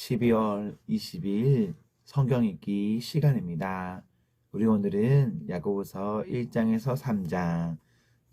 12월 22일 성경 읽기 시간입니다. 우리 오늘은 야고보서 1장에서 3장,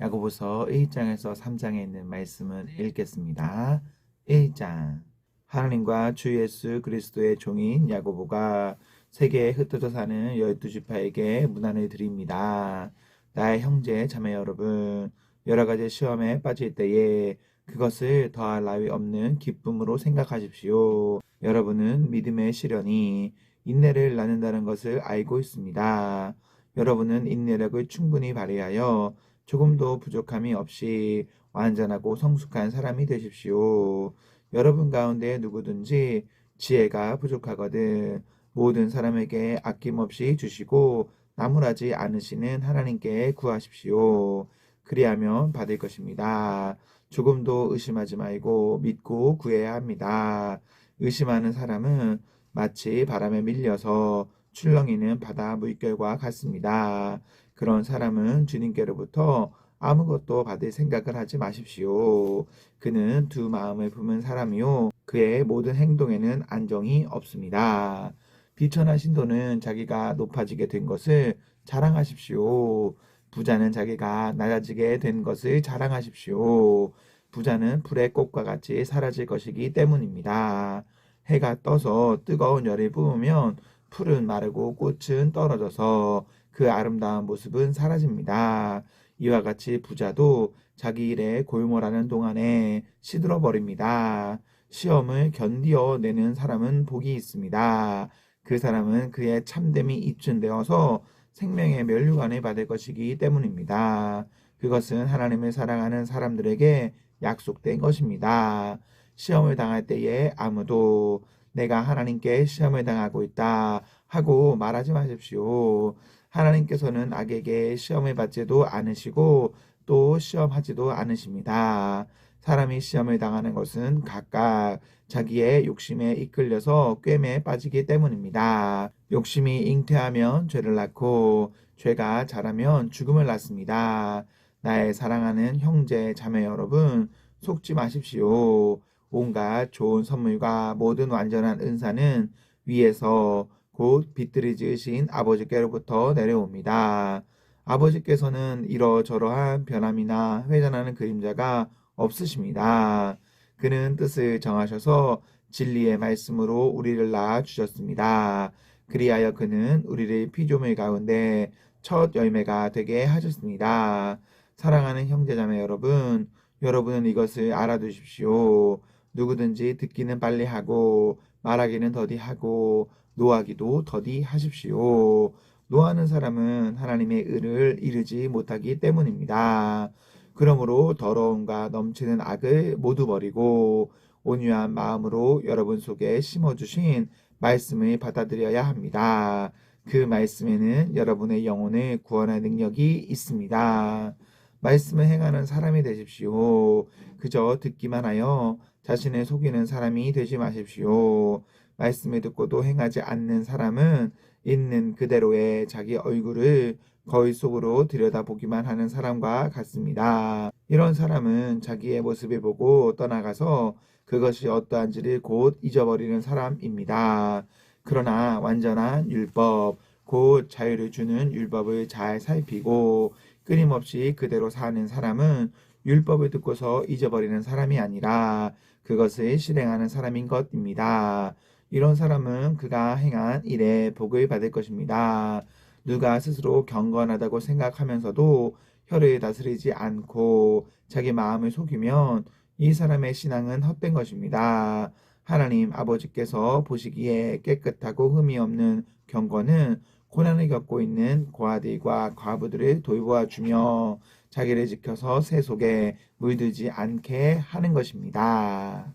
야고보서 1장에서 3장에 있는 말씀을 읽겠습니다. 1장. 하나님과 주 예수 그리스도의 종인 야고보가 세계에 흩어져 사는 12지파에게 문안을 드립니다. 나의 형제 자매 여러분, 여러 가지 시험에 빠질 때에 그것을 더할 나위 없는 기쁨으로 생각하십시오. 여러분은 믿음의 시련이 인내를 낳는다는 것을 알고 있습니다. 여러분은 인내력을 충분히 발휘하여 조금도 부족함이 없이 완전하고 성숙한 사람이 되십시오. 여러분 가운데 누구든지 지혜가 부족하거든 모든 사람에게 아낌없이 주시고 나무라지 않으시는 하나님께 구하십시오. 그리하면 받을 것입니다. 조금도 의심하지 말고 믿고 구해야 합니다. 의심하는 사람은 마치 바람에 밀려서 출렁이는 바다 물결과 같습니다. 그런 사람은 주님께로부터 아무것도 받을 생각을 하지 마십시오. 그는 두 마음을 품은 사람이요 그의 모든 행동에는 안정이 없습니다. 비천한 신도는 자기가 높아지게 된 것을 자랑하십시오. 부자는 자기가 낮아지게 된 것을 자랑하십시오. 부자는 불의 꽃과 같이 사라질 것이기 때문입니다. 해가 떠서 뜨거운 열을 뿜으면 풀은 마르고 꽃은 떨어져서 그 아름다운 모습은 사라집니다. 이와 같이 부자도 자기 일에 골몰하는 동안에 시들어 버립니다. 시험을 견디어내는 사람은 복이 있습니다. 그 사람은 그의 참됨이 입증되어서 생명의 면류관을 받을 것이기 때문입니다. 그것은 하나님을 사랑하는 사람들에게 약속된 것입니다. 시험을 당할 때에 아무도 내가 하나님께 시험을 당하고 있다 하고 말하지 마십시오. 하나님께서는 악에게 시험을 받지도 않으시고 또 시험하지도 않으십니다. 사람이 시험을 당하는 것은 각각 자기의 욕심에 이끌려서 꿰매에 빠지기 때문입니다. 욕심이 잉태하면 죄를 낳고 죄가 자라면 죽음을 낳습니다. 나의 사랑하는 형제 자매 여러분, 속지 마십시오. 온갖 좋은 선물과 모든 완전한 은사는 위에서 곧 빛들이 지으신 아버지께로부터 내려옵니다. 아버지께서는 이러저러한 변함이나 회전하는 그림자가 없으십니다. 그는 뜻을 정하셔서 진리의 말씀으로 우리를 낳아 주셨습니다. 그리하여 그는 우리를 피조물 가운데 첫 열매가 되게 하셨습니다. 사랑하는 형제자매 여러분, 여러분은 이것을 알아두십시오. 누구든지 듣기는 빨리 하고 말하기는 더디하고 노하기도 더디하십시오. 노하는 사람은 하나님의 의를 이루지 못하기 때문입니다. 그러므로 더러움과 넘치는 악을 모두 버리고 온유한 마음으로 여러분 속에 심어주신 말씀을 받아들여야 합니다. 그 말씀에는 여러분의 영혼을 구원할 능력이 있습니다. 말씀을 행하는 사람이 되십시오. 그저 듣기만 하여 자신을 속이는 사람이 되지 마십시오. 말씀을 듣고도 행하지 않는 사람은 있는 그대로의 자기 얼굴을 거울 속으로 들여다보기만 하는 사람과 같습니다. 이런 사람은 자기의 모습을 보고 떠나가서 그것이 어떠한지를 곧 잊어버리는 사람입니다. 그러나 완전한 율법, 곧 자유를 주는 율법을 잘 살피고 끊임없이 그대로 사는 사람은 율법을 듣고서 잊어버리는 사람이 아니라 그것을 실행하는 사람인 것입니다. 이런 사람은 그가 행한 일에 복을 받을 것입니다. 누가 스스로 경건하다고 생각하면서도 혀를 다스리지 않고 자기 마음을 속이면 이 사람의 신앙은 헛된 것입니다. 하나님 아버지께서 보시기에 깨끗하고 흠이 없는 경건은 고난을 겪고 있는 고아들과 과부들을 돌보아 주며 자기를 지켜서 새 속에 물들지 않게 하는 것입니다.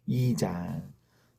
2장.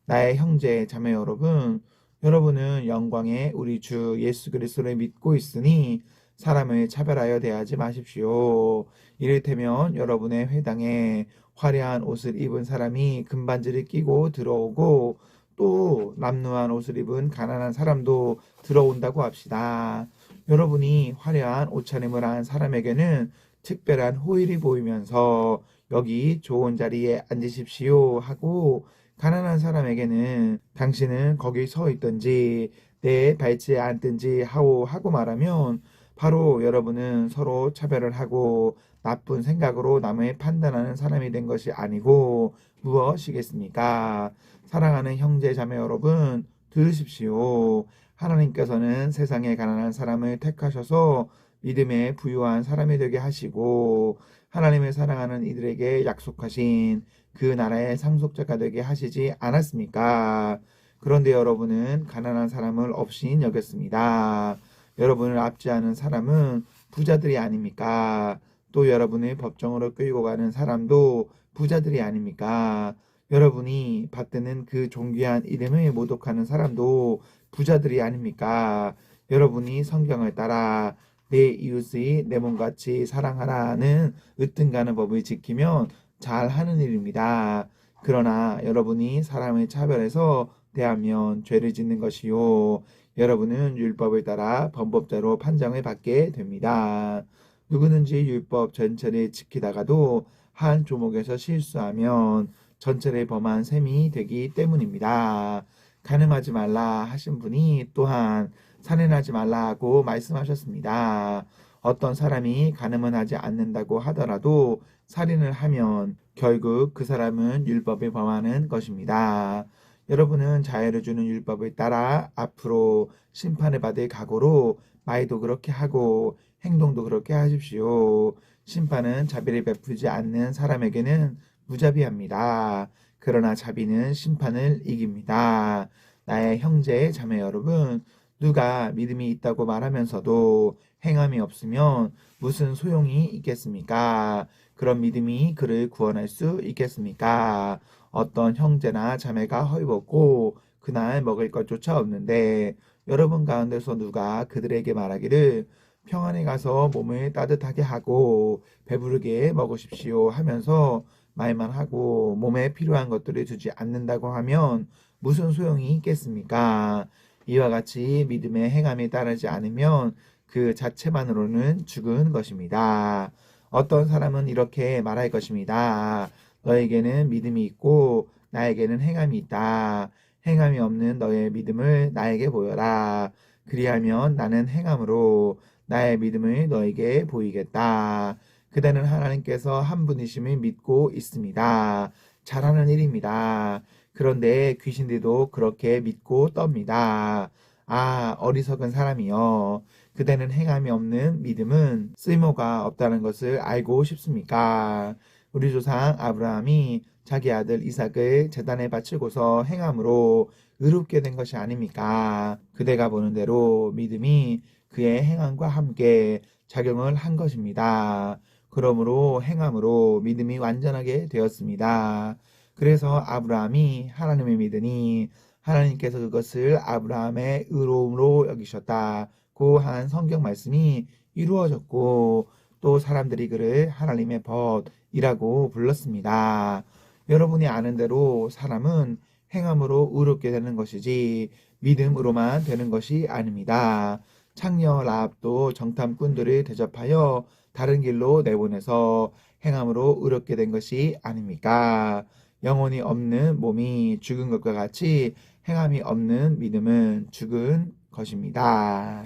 나의 형제 자매 여러분, 여러분은 영광의 우리 주 예수 그리스도를 믿고 있으니 사람을 차별하여 대하지 마십시오. 이를테면 여러분의 회당에 화려한 옷을 입은 사람이 금반지를 끼고 들어오고 또 남루한 옷을 입은 가난한 사람도 들어온다고 합시다. 여러분이 화려한 옷차림을 한 사람에게는 특별한 호의를 보이면서 여기 좋은 자리에 앉으십시오 하고 가난한 사람에게는 당신은 거기 서 있든지 내 밟지 않든지 하고 말하면 바로 여러분은 서로 차별을 하고 나쁜 생각으로 남을 판단하는 사람이 된 것이 아니고 무엇이겠습니까? 사랑하는 형제 자매 여러분, 들으십시오. 하나님께서는 세상에 가난한 사람을 택하셔서 믿음에 부유한 사람이 되게 하시고 하나님을 사랑하는 이들에게 약속하신 그 나라의 상속자가 되게 하시지 않았습니까? 그런데 여러분은 가난한 사람을 업신 여겼습니다. 여러분을 압제하는 사람은 부자들이 아닙니까? 또 여러분을 법정으로 끌고 가는 사람도 부자들이 아닙니까? 여러분이 받드는 그 존귀한 이름을 모독하는 사람도 부자들이 아닙니까? 여러분이 성경을 따라 내 이웃의 내 몸같이 사랑하라는 으뜸가는 법을 지키면 잘 하는 일입니다. 그러나 여러분이 사람을 차별해서 대하면 죄를 짓는 것이요. 여러분은 율법을 따라 범법자로 판정을 받게 됩니다. 누구든지 율법 전체를 지키다가도 한 조목에서 실수하면 전체를 범한 셈이 되기 때문입니다. 간음하지 말라 하신 분이 또한 살인하지 말라고 말씀하셨습니다. 어떤 사람이 간음은 하지 않는다고 하더라도 살인을 하면 결국 그 사람은 율법을 범하는 것입니다. 여러분은 자유를 주는 율법을 따라 앞으로 심판을 받을 각오로 말도 그렇게 하고 행동도 그렇게 하십시오. 심판은 자비를 베풀지 않는 사람에게는 무자비합니다. 그러나 자비는 심판을 이깁니다. 나의 형제 자매 여러분, 누가 믿음이 있다고 말하면서도 행함이 없으면 무슨 소용이 있겠습니까? 그런 믿음이 그를 구원할 수 있겠습니까? 어떤 형제나 자매가 헐벗고 그날 먹을 것조차 없는데 여러분 가운데서 누가 그들에게 말하기를 평안에 가서 몸을 따뜻하게 하고 배부르게 먹으십시오 하면서 말만 하고 몸에 필요한 것들을 주지 않는다고 하면 무슨 소용이 있겠습니까? 이와 같이 믿음의 행함이 따르지 않으면 그 자체만으로는 죽은 것입니다. 어떤 사람은 이렇게 말할 것입니다. 너에게는 믿음이 있고 나에게는 행함이 있다. 행함이 없는 너의 믿음을 나에게 보여라. 그리하면 나는 행함으로 나의 믿음을 너에게 보이겠다. 그대는 하나님께서 한 분이심을 믿고 있습니다. 잘하는 일입니다. 그런데 귀신들도 그렇게 믿고 떱니다. 아, 어리석은 사람이여. 그대는 행함이 없는 믿음은 쓸모가 없다는 것을 알고 싶습니까? 우리 조상 아브라함이 자기 아들 이삭을 제단에 바치고서 행함으로 의롭게 된 것이 아닙니까? 그대가 보는 대로 믿음이 그의 행함과 함께 작용을 한 것입니다. 그러므로 행함으로 믿음이 완전하게 되었습니다. 그래서 아브라함이 하나님을 믿으니 하나님께서 그것을 아브라함의 의로움으로 여기셨다고 한 성경 말씀이 이루어졌고 또 사람들이 그를 하나님의 벗이라고 불렀습니다. 여러분이 아는 대로 사람은 행함으로 의롭게 되는 것이지 믿음으로만 되는 것이 아닙니다. 창녀 라합도 정탐꾼들을 대접하여 다른 길로 내보내서 행함으로 의롭게 된 것이 아닙니까? 영혼이 없는 몸이 죽은 것과 같이 행함이 없는 믿음은 죽은 것입니다.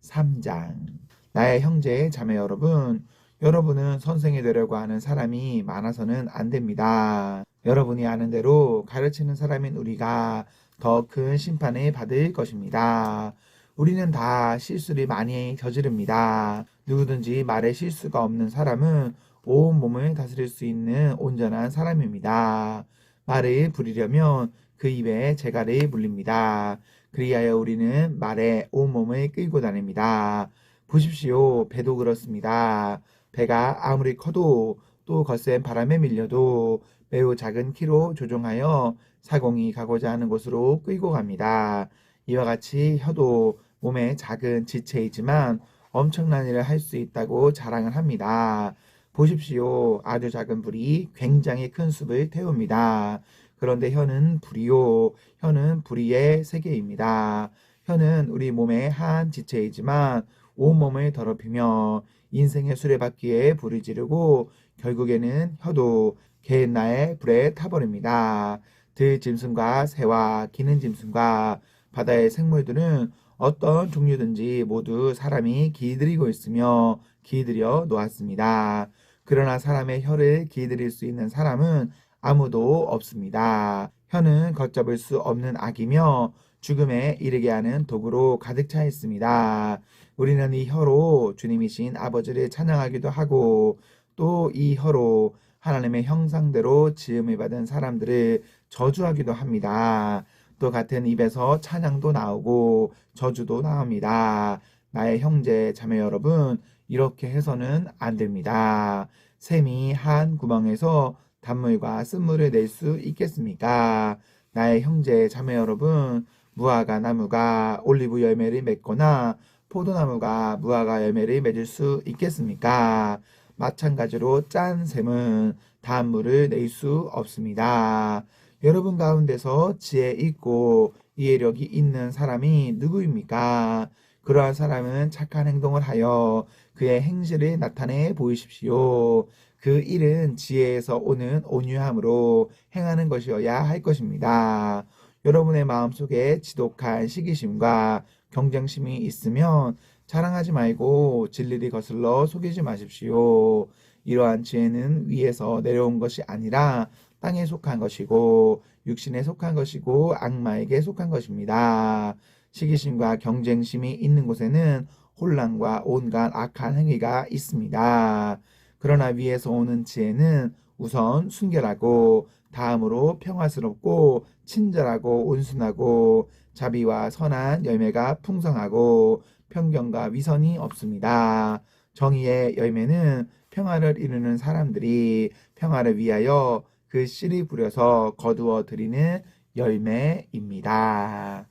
3장. 나의 형제 자매 여러분, 여러분은 선생이 되려고 하는 사람이 많아서는 안 됩니다. 여러분이 아는 대로 가르치는 사람인 우리가 더 큰 심판을 받을 것입니다. 우리는 다 실수를 많이 저지릅니다. 누구든지 말에 실수가 없는 사람은 온 몸을 다스릴 수 있는 온전한 사람입니다. 말을 부리려면 그 입에 재갈이 물립니다. 그리하여 우리는 말에 온 몸을 끌고 다닙니다. 보십시오. 배도 그렇습니다. 배가 아무리 커도 또 거센 바람에 밀려도 매우 작은 키로 조종하여 사공이 가고자 하는 곳으로 끌고 갑니다. 이와 같이 혀도 몸의 작은 지체이지만 엄청난 일을 할 수 있다고 자랑을 합니다. 보십시오. 아주 작은 불이 굉장히 큰 숲을 태웁니다. 그런데 혀는 불이요. 혀는 불의의 세계입니다. 혀는 우리 몸의 한 지체이지만 온몸을 더럽히며 인생의 수레바퀴에 불을 지르고 결국에는 혀도 개나의 불에 타버립니다. 들짐승과 새와 기는 짐승과 바다의 생물들은 어떤 종류든지 모두 사람이 길들이고 있으며 길들여 놓았습니다. 그러나 사람의 혀를 길들일 수 있는 사람은 아무도 없습니다. 혀는 걷잡을 수 없는 악이며 죽음에 이르게 하는 도구로 가득 차 있습니다. 우리는 이 혀로 주님이신 아버지를 찬양하기도 하고 또 이 혀로 하나님의 형상대로 지음을 받은 사람들을 저주하기도 합니다. 또 같은 입에서 찬양도 나오고 저주도 나옵니다. 나의 형제 자매 여러분, 이렇게 해서는 안 됩니다. 샘이 한 구멍에서 단물과 쓴물을 낼 수 있겠습니까? 나의 형제 자매 여러분, 무화과 나무가 올리브 열매를 맺거나 포도나무가 무화과 열매를 맺을 수 있겠습니까? 마찬가지로 짠 샘은 단물을 낼 수 없습니다. 여러분 가운데서 지혜 있고 이해력이 있는 사람이 누구입니까? 그러한 사람은 착한 행동을 하여 그의 행실을 나타내 보이십시오. 그 일은 지혜에서 오는 온유함으로 행하는 것이어야 할 것입니다. 여러분의 마음속에 지독한 시기심과 경쟁심이 있으면 자랑하지 말고 진리를 거슬러 속이지 마십시오. 이러한 지혜는 위에서 내려온 것이 아니라 땅에 속한 것이고 육신에 속한 것이고 악마에게 속한 것입니다. 시기심과 경쟁심이 있는 곳에는 혼란과 온갖 악한 행위가 있습니다. 그러나 위에서 오는 지혜는 우선 순결하고 다음으로 평화스럽고 친절하고 온순하고 자비와 선한 열매가 풍성하고 편견과 위선이 없습니다. 정의의 열매는 평화를 이루는 사람들이 평화를 위하여 그 씨를 부려서 거두어 드리는 열매입니다.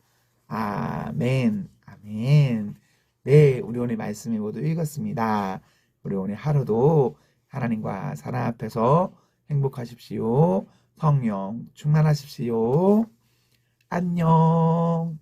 아멘, 아멘. 네, 우리 오늘 말씀을 모두 읽었습니다. 우리 오늘 하루도 하나님과 사랑 앞에서 행복하십시오. 성령 충만하십시오. 안녕.